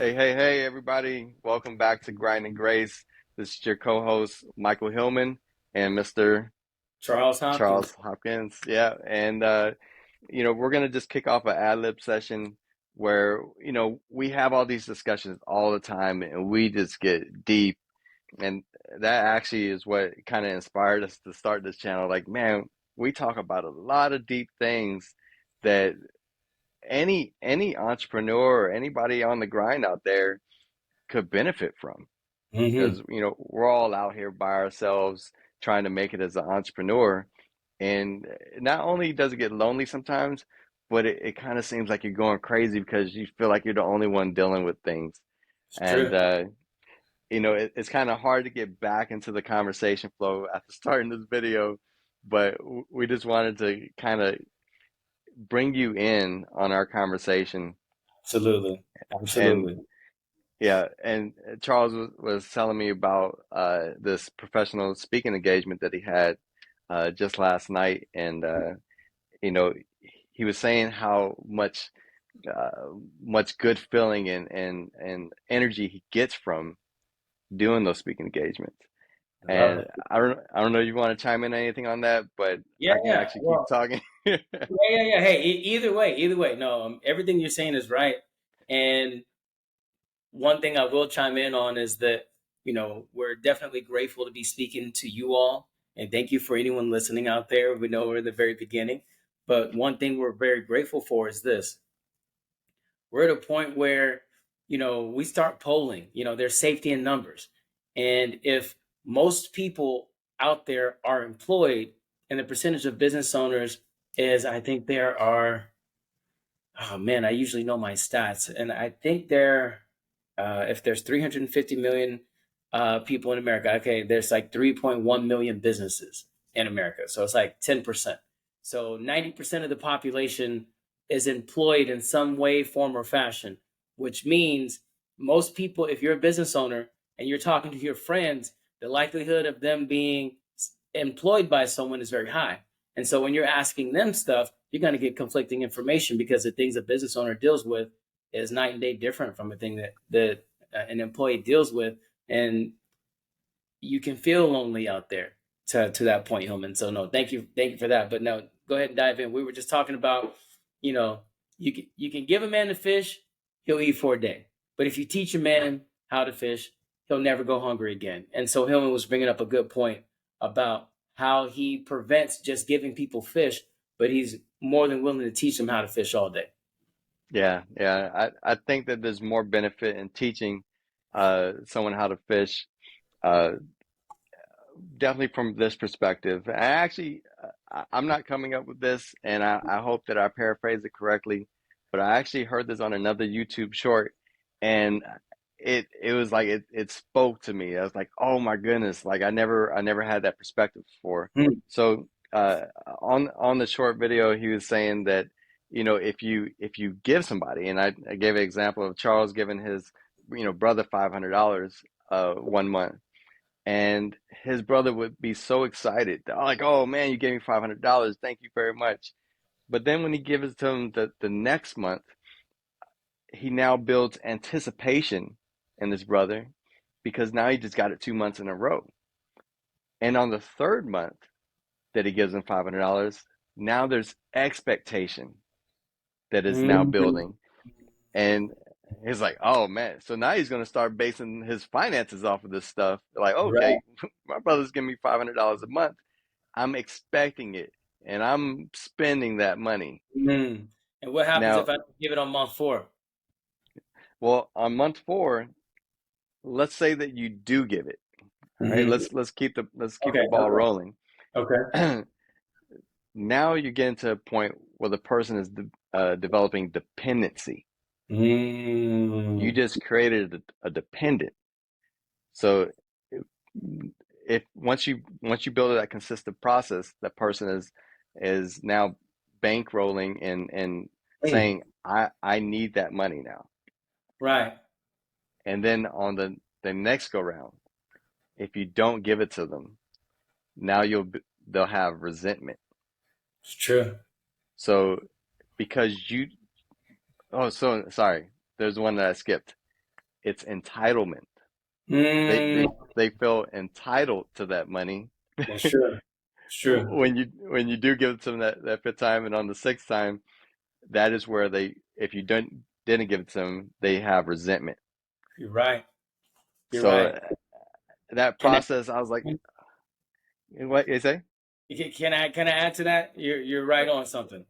Hey, everybody. Welcome back to Grind and Grace. This is your co-host, Michael Hillman and Mr. Charles Hopkins. Charles Hopkins. Yeah. And we're going to just kick off an ad lib session where, we have all these discussions all the time and we just get deep. And that actually is what kind of inspired us to start this channel. Like, man, we talk about a lot of deep things that any entrepreneur or anybody on the grind out there could benefit from Hmm. because we're all out here by ourselves trying to make it as an entrepreneur, and not only does it get lonely sometimes, but it kind of seems like you're going crazy because you feel like you're the only one dealing with things. It's And true. it's kind of hard to get back into the conversation flow after starting this video, but we just wanted to kind of bring you in on our conversation. Absolutely. And Absolutely. yeah, and Charles was telling me about this professional speaking engagement that he had just last night, and you know, he was saying how much good feeling and energy he gets from doing those speaking engagements. I love And it. I don't know if you want to chime in anything on that, but Yeah, I can yeah. actually keep Well, talking. yeah. Hey, either way. No, everything you're saying is right. And one thing I will chime in on is that, we're definitely grateful to be speaking to you all. And thank you for anyone listening out there. We know we're in the very beginning. But one thing we're very grateful for is this. We're at a point where, we start polling, there's safety in numbers. And if most people out there are employed and the percentage of business owners is, I think there are, oh man, I usually know my stats. And I think if there's 350 million people in America, okay, there's like 3.1 million businesses in America. So it's like 10%. So 90% of the population is employed in some way, form, or fashion, which means most people, if you're a business owner and you're talking to your friends, the likelihood of them being employed by someone is very high. And so when you're asking them stuff, you're going to get conflicting information because the things a business owner deals with is night and day different from a thing that an employee deals with. And you can feel lonely out there to that point, Hillman. So no, thank you for that. But no, go ahead and dive in. We were just talking about, you know, you can give a man a fish, he'll eat for a day. But if you teach a man how to fish, he'll never go hungry again. And so Hillman was bringing up a good point about how he prevents just giving people fish, but he's more than willing to teach them how to fish all day. Yeah. I think that there's more benefit in teaching someone how to fish. Uh, Definitely from this perspective. I'm not coming up with this, and I hope that I paraphrase it correctly, but I actually heard this on another YouTube short, and it was like it spoke to me. I was like, oh my goodness, like I never had that perspective before. Mm. So on the short video, he was saying that if you give somebody, and I gave an example of Charles giving his brother $500 one month, and his brother would be so excited, like, oh man, you gave me $500, thank you very much. But then when he gives it to him the next month, he now builds anticipation in his brother because now he just got it 2 months in a row. And on the third month that he gives him $500, now there's expectation that is now Mm. building. And he's like, oh man. So now he's going to start basing his finances off of this stuff. Like, Right. okay, my brother's giving me $500 a month. I'm expecting it and I'm spending that money. Mm. And what happens Now, if I don't give it on month four? well, on month four, let's say that you do give it. All right, Hmm. let's keep the Okay. ball Okay. rolling. Okay. Now you get into a point where the person is developing dependency. You Mm. just created a dependent. So if once you build that consistent process, that person is now bankrolling and Mm. saying, I need that money now. Right. And then on the next go round, if you don't give it to them, now they'll have resentment. It's true. So because you oh so sorry, there's one that I skipped. it's entitlement. They Mm, they they feel entitled to that money. that's true. It's true. When you do give it to them that fifth time and on the sixth time, that is where they, if you didn't give it to them, they have resentment. You're right. You're So right. that Can I process, I was like, what you say? can I add to that? You're right on something.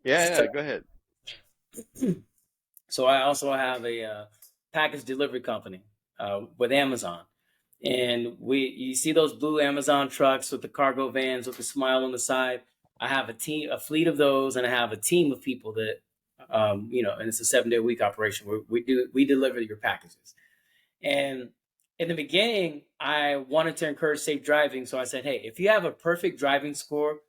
Yeah, So, yeah, go ahead. so I also have a package delivery company with Amazon, and we you see those blue Amazon trucks with the cargo vans with the smile on the side. I have a fleet of those, and I have a team of people that, and it's a 7 day a week operation where we deliver your packages. And in the beginning, I wanted to encourage safe driving. So I said, hey, if you have a perfect driving score,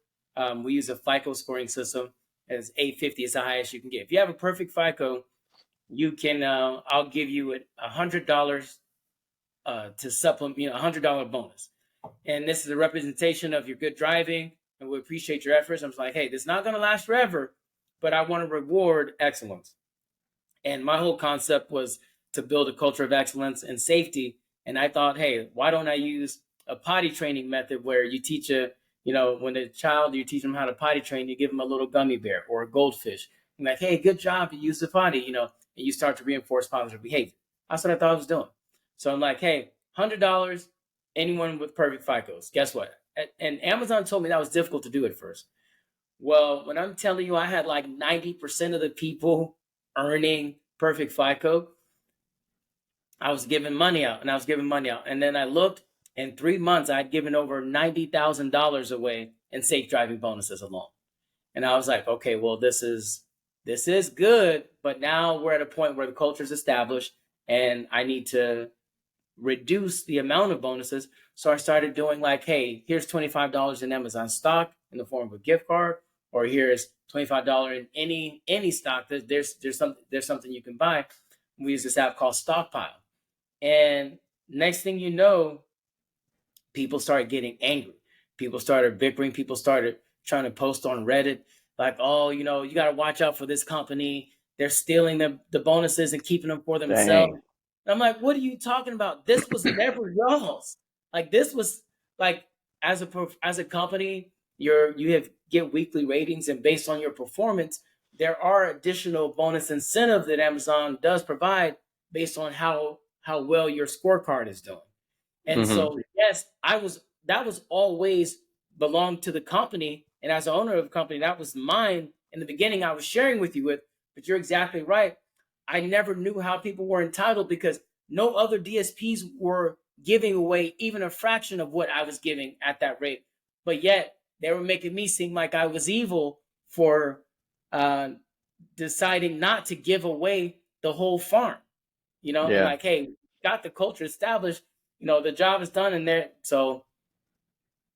we use a FICO scoring system. It's 850. It's the highest you can get. If you have a perfect FICO, you can. I'll give you $100 to supplement, $100 bonus. And this is a representation of your good driving, and we appreciate your efforts. I was like, hey, this is not going to last forever, but I want to reward excellence. And my whole concept was to build a culture of excellence and safety. And I thought, hey, why don't I use a potty training method where you teach when a child, you teach them how to potty train, you give them a little gummy bear or a goldfish. And like, hey, good job, you use the potty, and you start to reinforce positive behavior. That's what I thought I was doing. So I'm like, hey, $100, anyone with perfect FICOs. Guess what? And Amazon told me that was difficult to do at first. Well, when I'm telling you, I had like 90% of the people earning perfect FICO, I was giving money out and I was giving money out. And then I looked, in 3 months, I'd given over $90,000 away in safe driving bonuses alone. And I was like, okay, well, this is good, but now we're at a point where the culture is established and I need to reduce the amount of bonuses. So I started doing like, hey, here's $25 in Amazon stock in the form of a gift card, or here's $25 in any stock. There's something you can buy. We use this app called Stockpile, and next thing you know, people started getting angry. People started bickering. People started trying to post on Reddit like, oh, you got to watch out for this company. They're stealing the bonuses and keeping them for themselves. Dang. And I'm like, what are you talking about? This was never y'all's. Like this was like as a company, you have get weekly ratings, and based on your performance, there are additional bonus incentive that Amazon does provide based on how well your scorecard is doing. And Hmm. so, yes, that was always belonged to the company. And as the owner of the company, that was mine in the beginning. I was sharing with you with, but you're exactly right. I never knew how people were entitled because no other DSPs were giving away even a fraction of what I was giving at that rate. But yet they were making me seem like I was evil for uh, deciding not to give away the whole farm, and Yeah. like, hey, got the culture established, the job is done in there. So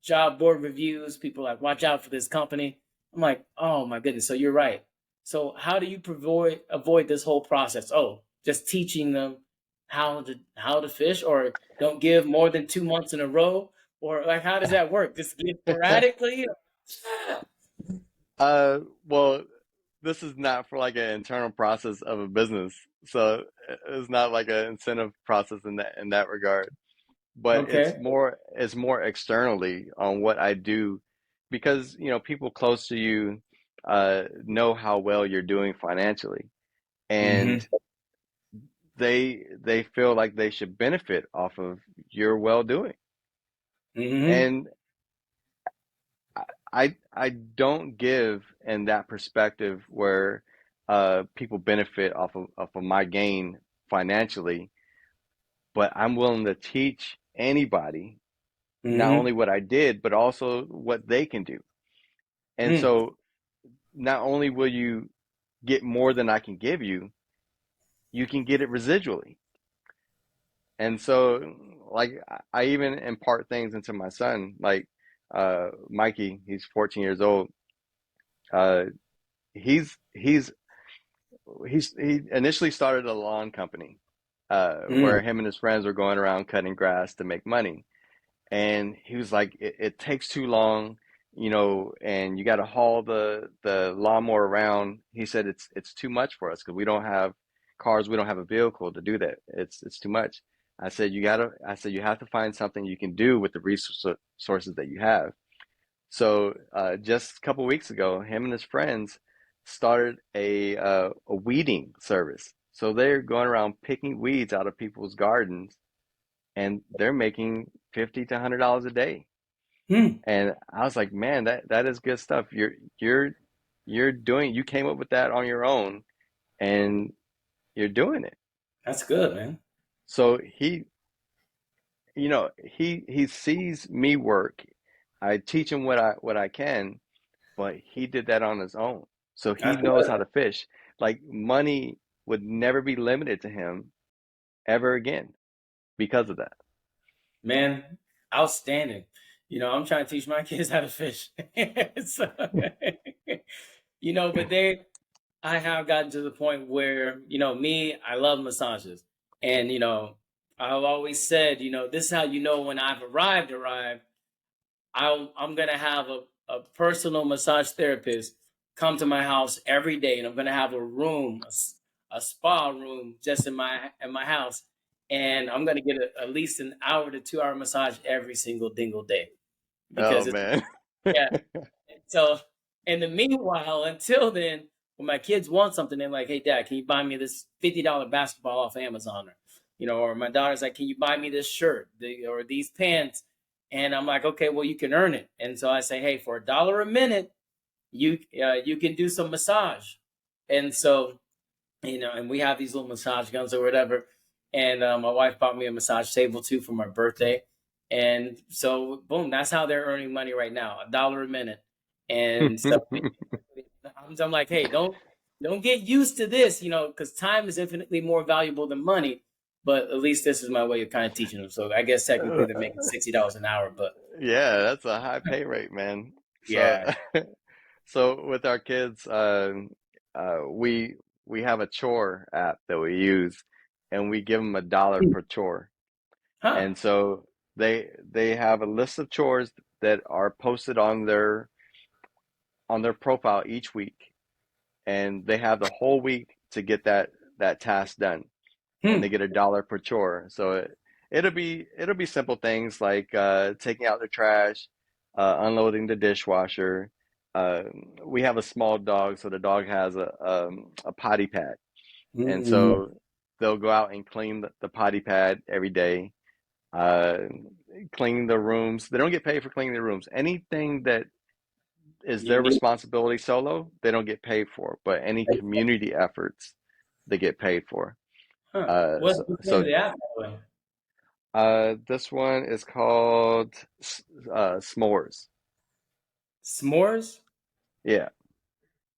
job board reviews, people like, watch out for this company. I'm like, oh my goodness. So you're right. So how do you avoid this whole process? Oh, just teaching them how to fish, or don't give more than 2 months in a row, or like how does that work? Just give sporadically. Uh, well, this is not for like an internal process of a business, so it's not like an incentive process in that regard. But Okay. it's more externally on what I do, because people close to you know how well you're doing financially, Mm-hmm. and they feel like they should benefit off of your well doing. Mm-hmm. And I don't give in that perspective where people benefit off of my gain financially, but I'm willing to teach anybody not Mm-hmm. only what I did, but also what they can do. And Mm-hmm. so not only will you get more than I can give you, you can get it residually. And so, like, I even impart things into my son, like Mikey, he's 14 years old. Uh, he's he's he initially started a lawn company where Mm-hmm. him and his friends were going around cutting grass to make money. And he was like, it takes too long, and you got to haul the lawnmower around. He said it's too much for us because we don't have cars, we don't have a vehicle to do that. It's too much. I said you have to find something you can do with the resources that you have. So just a couple weeks ago, him and his friends started a weeding service. So they're going around picking weeds out of people's gardens, and they're making 50 to $100 a day. Hmm. And I was like, man, that is good stuff. You're you came up with that on your own, and you're doing it. That's good, man. So he sees me work. I teach him what I can, but he did that on his own. So he That's knows how good, to fish. Like money would never be limited to him ever again because of that. man. Outstanding. I'm trying to teach my kids how to fish. So, but I have gotten to the point where, me, I love massages. And, I've always said, this is how you know when I've arrived. I'm gonna have a personal massage therapist come to my house every day, and I'm gonna have a room, a spa room, just in my house, and I'm gonna get at least an hour to 2 hour massage every single dingle day Oh because it's man. yeah. So in the meanwhile, until then, when my kids want something, they're like, "Hey, Dad, can you buy me this $50 basketball off Amazon?" Or my daughter's like, "Can you buy me this shirt or these pants?" And I'm like, "Okay, well, you can earn it." And so I say, "Hey, for $1 a minute, you can do some massage." And so and we have these little massage guns or whatever. And my wife bought me a massage table too for my birthday. And so, boom, that's how they're earning money right now, $1 a minute. And so I'm like, hey, don't get used to this, because time is infinitely more valuable than money. But at least this is my way of kind of teaching them. So I guess technically they're making $60 an hour, but Yeah, that's a high pay rate, man. So yeah. so with our kids, we have a chore app that we use, and we give them $1 per chore. Huh. And so they have a list of chores that are posted on their profile each week, and they have the whole week to get that task done, and they Hmm. get $1 per chore. So it'll be simple things like taking out the trash, unloading the dishwasher. Uh, we have a small dog, so the dog has a potty pad, and Mm-hmm. so they'll go out and clean the potty pad every day. Uh, Clean the rooms. They don't get paid for cleaning the rooms. Anything that is their Unique. responsibility solo, they don't get paid for. But any community efforts, they get paid for. Huh. Uh, What's so, the name of so the app, by the way? this one is called S'mores. S'mores? Yeah,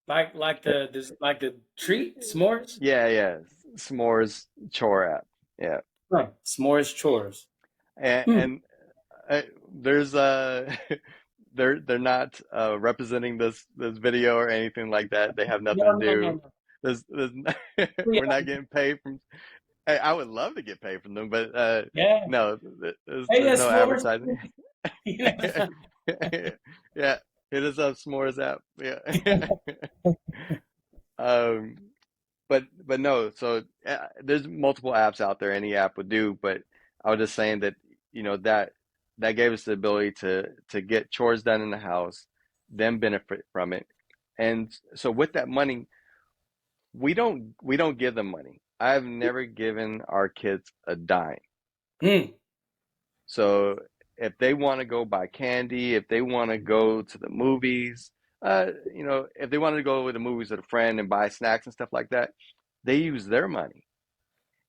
Like the treat s'mores? yeah. S'mores chore app. Yeah, Huh. S'mores chores. and, Hmm. and there's they're not representing this video or anything like that. They have nothing No, to no, no, do. no. There's Yeah, we're not getting paid from. I would love to get paid from them, but yeah. no, Hey, yeah, there's no s'mores. advertising. You know? Yeah, hit us up, S'mores app. Yeah. Um, but no, so there's multiple apps out there. Any app would do. But I was just saying that that gave us the ability to get chores done in the house, then benefit from it. And so with that money, we don't give them money. I've never given our kids a dime. Hmm. So if they want to go buy candy, if they want to go to the movies, if they want to go with the movies with a friend and buy snacks and stuff like that, they use their money.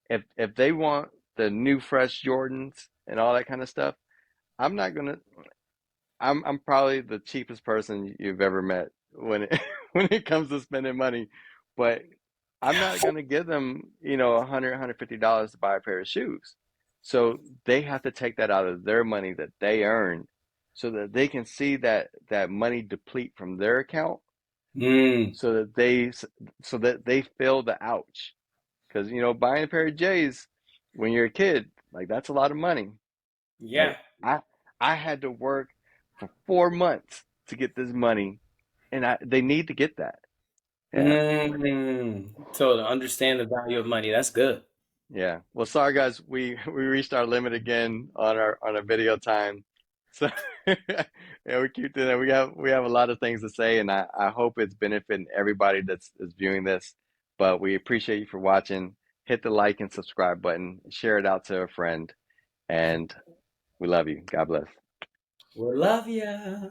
If they want the new fresh Jordans and all that kind of stuff, I'm not gonna. I'm probably the cheapest person you've ever met when it when it comes to spending money, but I'm not gonna give them, $100 to buy a pair of shoes. So they have to take that out of their money that they earned so that they can see that money deplete from their account Hmm. so that they feel the ouch. Because buying a pair of J's when you're a kid, like that's a lot of money. Yeah. Like I had to work for 4 months to get this money, and they need to get that. Yeah. So to understand the value of money, that's good. Yeah. Well, sorry guys, we reached our limit again on our video time. So yeah, we keep doing that. We have a lot of things to say, and I hope it's benefiting everybody that's viewing this. But we appreciate you for watching. Hit the like and subscribe button, share it out to a friend, and we love you. God bless. We love ya.